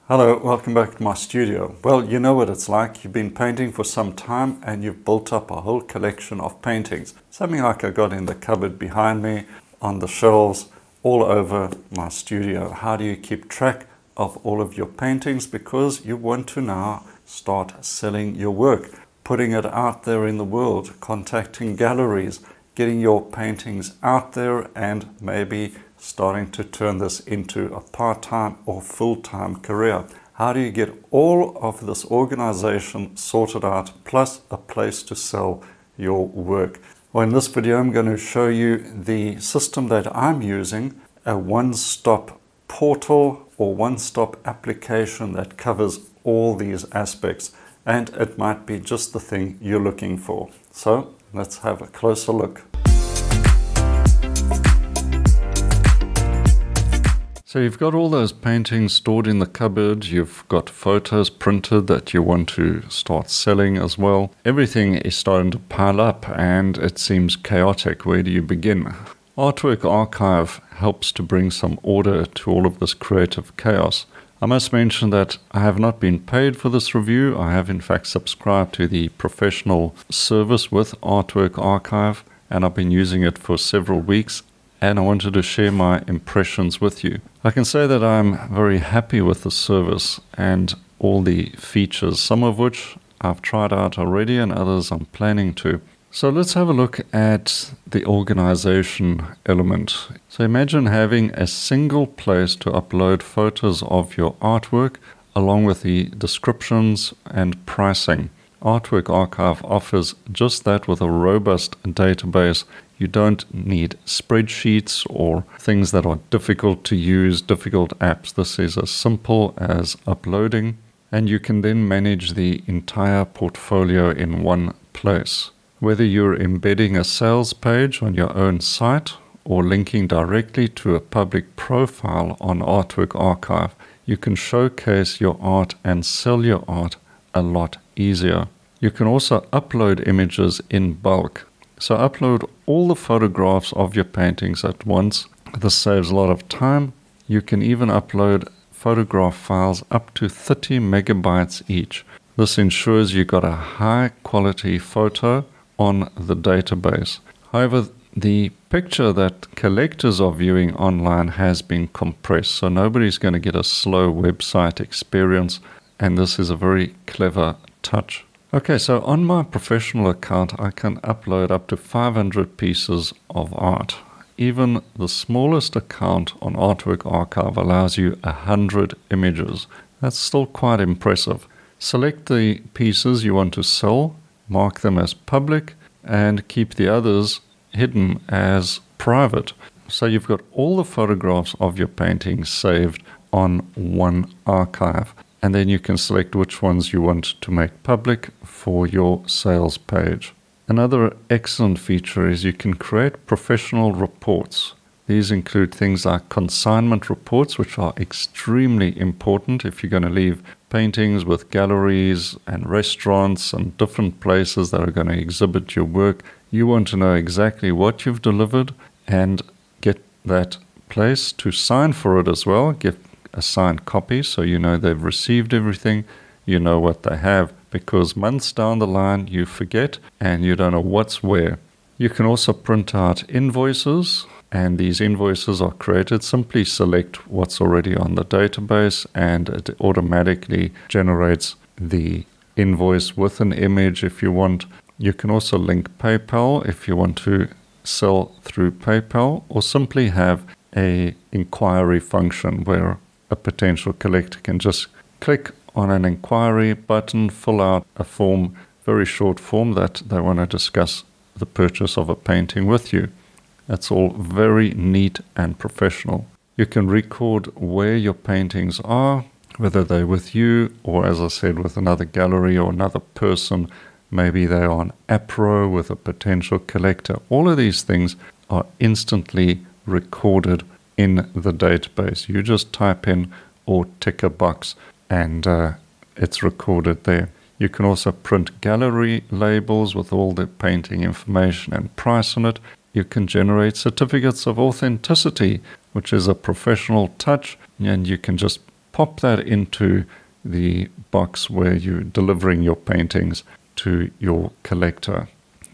Hello, welcome back to my studio. Well, you know what it's like. You've been painting for some time and you've built up a whole collection of paintings. Something like I got in the cupboard behind me, on the shelves, all over my studio. How do you keep track of all of your paintings? Because you want to now start selling your work, putting it out there in the world, contacting galleries, getting your paintings out there, and maybe starting to turn this into a part-time or full-time career. How do you get all of this organization sorted out, plus a place to sell your work? Well, in this video, I'm going to show you the system that I'm using, a one-stop portal or one-stop application that covers all these aspects, and it might be just the thing you're looking for. So let's have a closer look. So you've got all those paintings stored in the cupboard, you've got photos printed that you want to start selling as well. Everything is starting to pile up and it seems chaotic. Where do you begin? Artwork Archive helps to bring some order to all of this creative chaos. I must mention that I have not been paid for this review. I have in fact subscribed to the professional service with Artwork Archive, and I've been using it for several weeks. And I wanted to share my impressions with you. I can say that I'm very happy with the service and all the features, some of which I've tried out already and others I'm planning to. So let's have a look at the organization element. So imagine having a single place to upload photos of your artwork along with the descriptions and pricing. Artwork Archive offers just that with a robust database. You don't need spreadsheets or things that are difficult to use, difficult apps. This is as simple as uploading, and you can then manage the entire portfolio in one place. Whether you're embedding a sales page on your own site or linking directly to a public profile on Artwork Archive, you can showcase your art and sell your art a lot easier. You can also upload images in bulk. So upload all the photographs of your paintings at once. This saves a lot of time. You can even upload photograph files up to 30 megabytes each. This ensures you got a high quality photo on the database. However, the picture that collectors are viewing online has been compressed, so nobody's going to get a slow website experience, and this is a very clever touch. Okay, so on my professional account, I can upload up to 500 pieces of art. Even the smallest account on Artwork Archive allows you 100 images. That's still quite impressive. Select the pieces you want to sell, mark them as public, and keep the others hidden as private. So you've got all the photographs of your paintings saved on one archive. And then you can select which ones you want to make public for your sales page. Another excellent feature is you can create professional reports. These include things like consignment reports, which are extremely important if you're going to leave paintings with galleries and restaurants and different places that are going to exhibit your work. You want to know exactly what you've delivered and get that place to sign for it as well. Get a signed copy so you know they've received everything, you know what they have, because months down the line you forget and you don't know what's where. You can also print out invoices, and these invoices are created. Simply select what's already on the database and it automatically generates the invoice with an image if you want. You can also link PayPal if you want to sell through PayPal, or simply have an inquiry function where a potential collector can just click on an inquiry button, fill out a form, very short form that they want to discuss the purchase of a painting with you. That's all very neat and professional. You can record where your paintings are, whether they're with you or, as I said, with another gallery or another person. Maybe they're on Apro with a potential collector. All of these things are instantly recorded in the database. You just type in or tick a box and it's recorded there. You can also print gallery labels with all the painting information and price on it. You can generate certificates of authenticity, which is a professional touch, and you can just pop that into the box where you're delivering your paintings to your collector.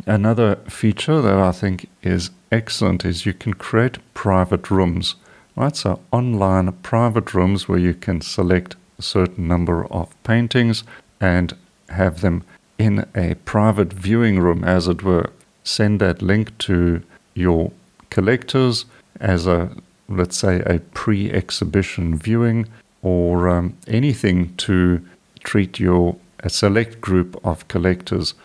Another feature that I think is excellent is you can create private rooms, right? So online private rooms where you can select a certain number of paintings and have them in a private viewing room, as it were. Send that link to your collectors as let's say a pre-exhibition viewing, or anything to treat a select group of collectors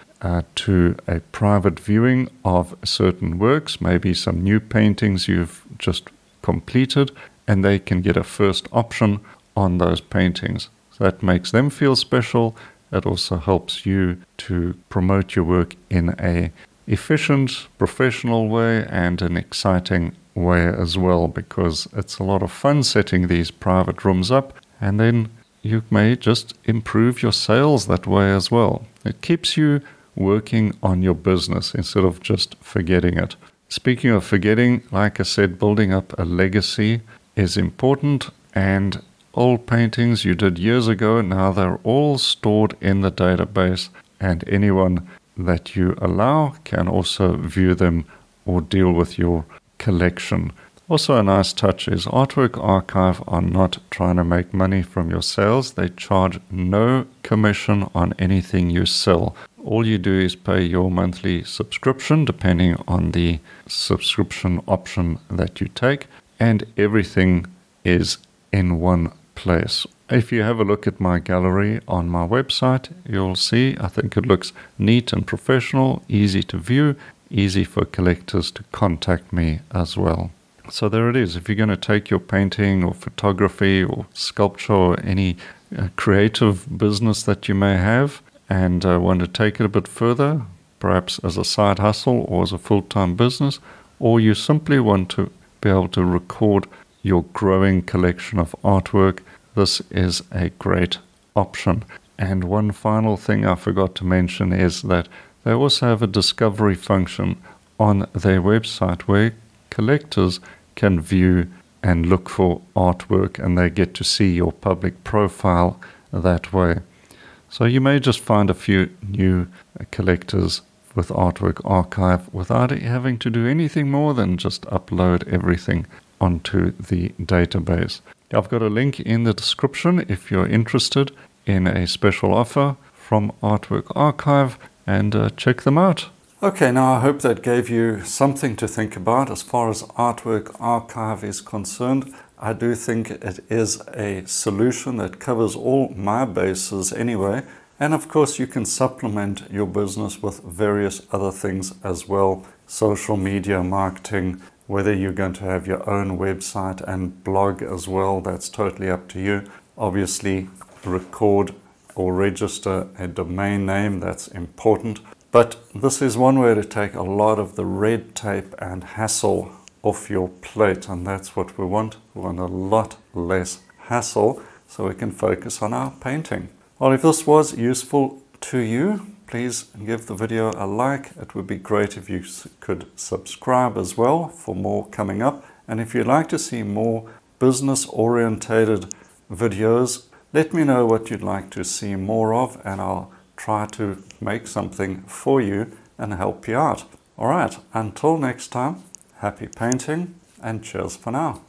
to a private viewing of certain works, maybe some new paintings you've just completed, and they can get a first option on those paintings. So that makes them feel special. It also helps you to promote your work in a efficient, professional way and an exciting way as well, because it's a lot of fun setting these private rooms up, and then you may just improve your sales that way as well. It keeps you working on your business instead of just forgetting it. Speaking of forgetting, like I said, building up a legacy is important, and old paintings you did years ago, now they're all stored in the database, and anyone that you allow can also view them or deal with your collection. Also, a nice touch is Artwork Archive are not trying to make money from your sales. They charge no commission on anything you sell. All you do is pay your monthly subscription, depending on the subscription option that you take, and everything is in one place. If you have a look at my gallery on my website, you'll see I think it looks neat and professional, easy to view, easy for collectors to contact me as well. So there it is. If you're going to take your painting or photography or sculpture or any creative business that you may have and want to take it a bit further, perhaps as a side hustle or as a full-time business, or you simply want to be able to record your growing collection of artwork, this is a great option. And one final thing I forgot to mention is that they also have a discovery function on their website where collectors can view and look for artwork, and they get to see your public profile that way. So you may just find a few new collectors with Artwork Archive without having to do anything more than just upload everything onto the database. I've got a link in the description if you're interested in a special offer from Artwork Archive, and check them out. Okay, now I hope that gave you something to think about as far as Artwork Archive is concerned. I do think it is a solution that covers all my bases anyway. And of course, you can supplement your business with various other things as well. Social media marketing, whether you're going to have your own website and blog as well, that's totally up to you. Obviously, record or register a domain name, that's important. But this is one way to take a lot of the red tape and hassle off your plate, and that's what we want. We want a lot less hassle so we can focus on our painting. Well, if this was useful to you, please give the video a like. It would be great if you could subscribe as well for more coming up. And if you'd like to see more business-orientated videos, let me know what you'd like to see more of, and I'll try to make something for you and help you out. All right, until next time, happy painting and cheers for now.